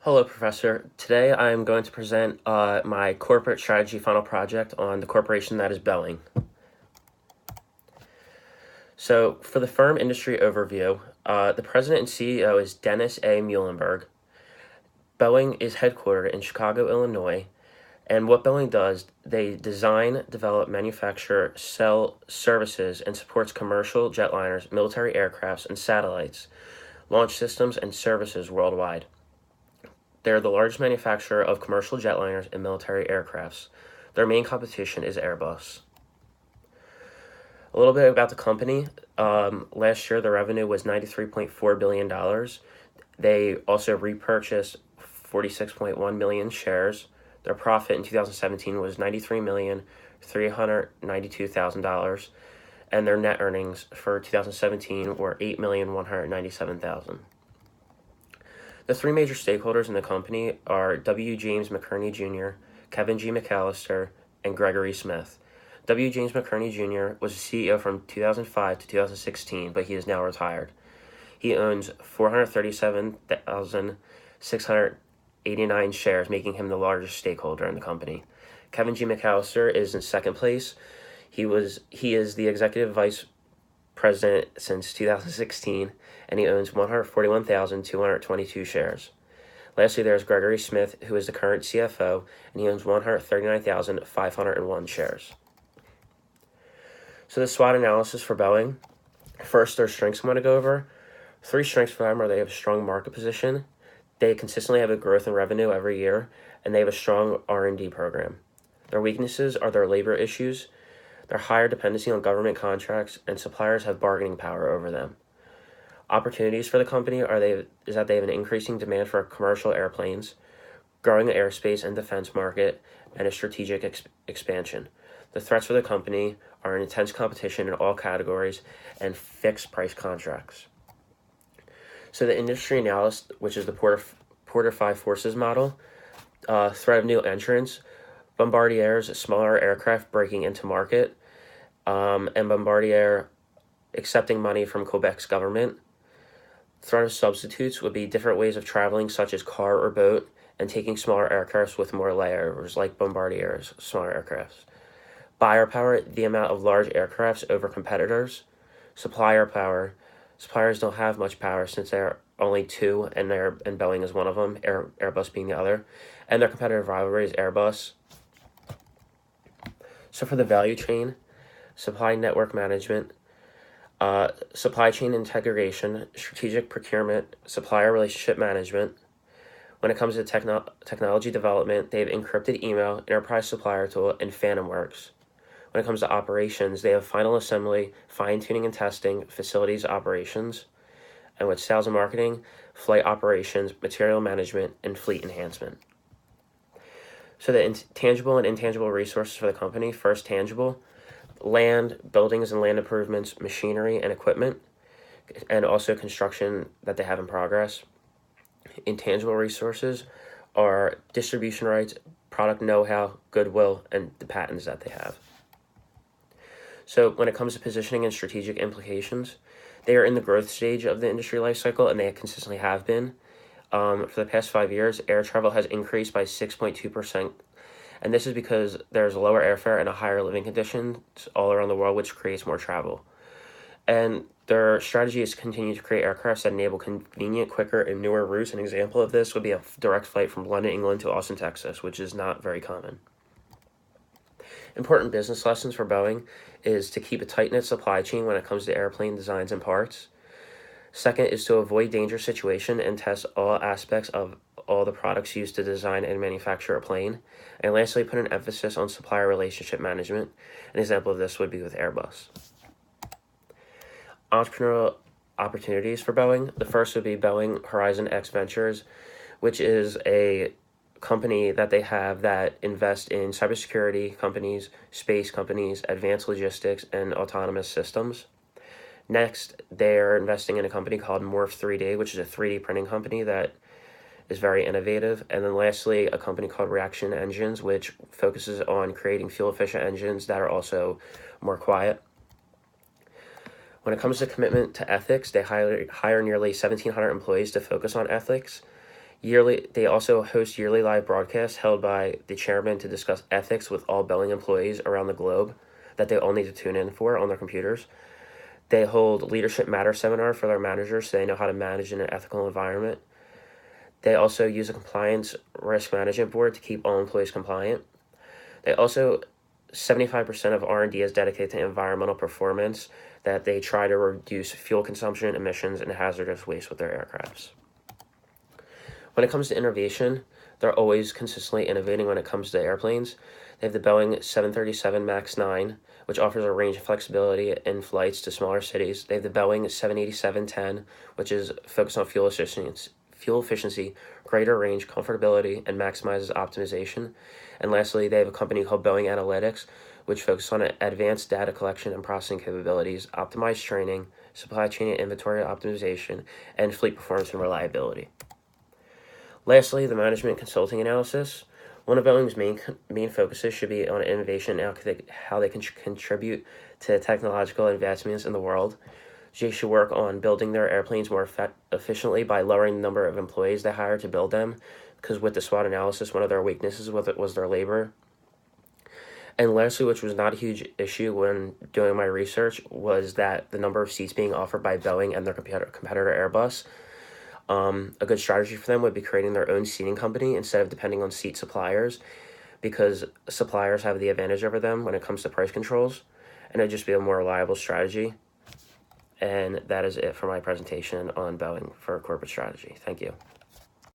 Hello, Professor. Today I am going to present my corporate strategy final project on the corporation that is Boeing. So, for the firm industry overview, the president and CEO is Dennis A. Muhlenberg. Boeing is headquartered in Chicago, Illinois, and what Boeing does, they design, develop, manufacture, sell services, and supports commercial jetliners, military aircrafts, and satellites, launch systems, and services worldwide. They are the largest manufacturer of commercial jetliners and military aircrafts. Their main competition is Airbus. A little bit about the company. Last year, the revenue was $93.4 billion. They also repurchased 46.1 million shares. Their profit in 2017 was $93,392,000, and their net earnings for 2017 were $8,197,000. The three major stakeholders in the company are W. James McCurney Jr., Kevin G. McAllister, and Gregory Smith. W. James McCurney Jr. was a CEO from 2005 to 2016, but he is now retired. He owns 437,689 shares, making him the largest stakeholder in the company. Kevin G. McAllister is in second place. He is the executive vice president since 2016, and he owns 141,222 shares. Lastly, there's Gregory Smith, who is the current CFO, and he owns 139,501 shares. So the SWOT analysis for Boeing. First, their strengths I'm going to go over. Three strengths for them are they have a strong market position, they consistently have a growth in revenue every year, and they have a strong R&D program. Their weaknesses are their labor issues, their higher dependency on government contracts, and suppliers have bargaining power over them. Opportunities for the company is that they have an increasing demand for commercial airplanes, growing aerospace and defense market, and a strategic expansion. The threats for the company are an intense competition in all categories and fixed price contracts. So the industry analyst, which is the Porter Five Forces model, threat of new entrants, Bombardier's smaller aircraft breaking into market, and Bombardier accepting money from Quebec's government. Threat of substitutes would be different ways of traveling, such as car or boat, and taking smaller aircrafts with more layovers, like Bombardier's smaller aircrafts. Buyer power, the amount of large aircrafts over competitors. Supplier power, suppliers don't have much power since they're only two, and Boeing is one of them, Airbus being the other. And their competitive rivalry is Airbus. So for the value chain, supply network management, supply chain integration, strategic procurement, supplier relationship management. When it comes to technology development, they have encrypted email, enterprise supplier tool, and PhantomWorks. When it comes to operations, they have final assembly, fine-tuning and testing, facilities operations, and with sales and marketing, flight operations, material management, and fleet enhancement. So the tangible and intangible resources for the company. First, tangible: land, buildings and land improvements, machinery and equipment, and also construction that they have in progress. Intangible resources are distribution rights, product know-how, goodwill, and the patents that they have. So when it comes to positioning and strategic implications, they are in the growth stage of the industry life cycle, and they consistently have been. For the past 5 years, air travel has increased by 6.2%, and this is because there's lower airfare and a higher living conditions all around the world, which creates more travel. And their strategy is to continue to create aircrafts that enable convenient, quicker, and newer routes. An example of this would be a direct flight from London, England to Austin, Texas, which is not very common. Important business lessons for Boeing is to keep a tight-knit supply chain when it comes to airplane designs and parts. Second is to avoid dangerous situation and test all aspects of all the products used to design and manufacture a plane. And lastly, put an emphasis on supplier relationship management. An example of this would be with Airbus. Entrepreneurial opportunities for Boeing. The first would be Boeing Horizon X Ventures, which is a company that they have that invest in cybersecurity companies, space companies, advanced logistics, and autonomous systems. Next, they're investing in a company called Morph 3D, which is a 3D printing company that is very innovative. And then lastly, a company called Reaction Engines, which focuses on creating fuel-efficient engines that are also more quiet. When it comes to commitment to ethics, they hire nearly 1,700 employees to focus on ethics. They also host yearly live broadcasts held by the chairman to discuss ethics with all Boeing employees around the globe that they all need to tune in for on their computers. They hold Leadership Matter seminar for their managers so they know how to manage in an ethical environment. They also use a compliance risk management board to keep all employees compliant. They also 75% of R&D is dedicated to environmental performance, that they try to reduce fuel consumption, emissions, and hazardous waste with their aircrafts. When it comes to innovation, they're always consistently innovating when it comes to airplanes. They have the Boeing 737 MAX 9, which offers a range of flexibility in flights to smaller cities. They have the Boeing 787-10, which is focused on fuel efficiency, greater range, comfortability, and maximizes optimization. And lastly, they have a company called Boeing Analytics, which focuses on advanced data collection and processing capabilities, optimized training, supply chain and inventory optimization, and fleet performance and reliability. Lastly, the management consulting analysis. One of Boeing's main focuses should be on innovation and how they can contribute to technological advancements in the world. They should work on building their airplanes more efficiently by lowering the number of employees they hire to build them, because with the SWOT analysis, one of their weaknesses was their labor. And lastly, which was not a huge issue when doing my research, was that the number of seats being offered by Boeing and their competitor Airbus. A good strategy for them would be creating their own seating company instead of depending on seat suppliers, because suppliers have the advantage over them when it comes to price controls, and it'd just be a more reliable strategy. And that is it for my presentation on Boeing for corporate strategy. Thank you.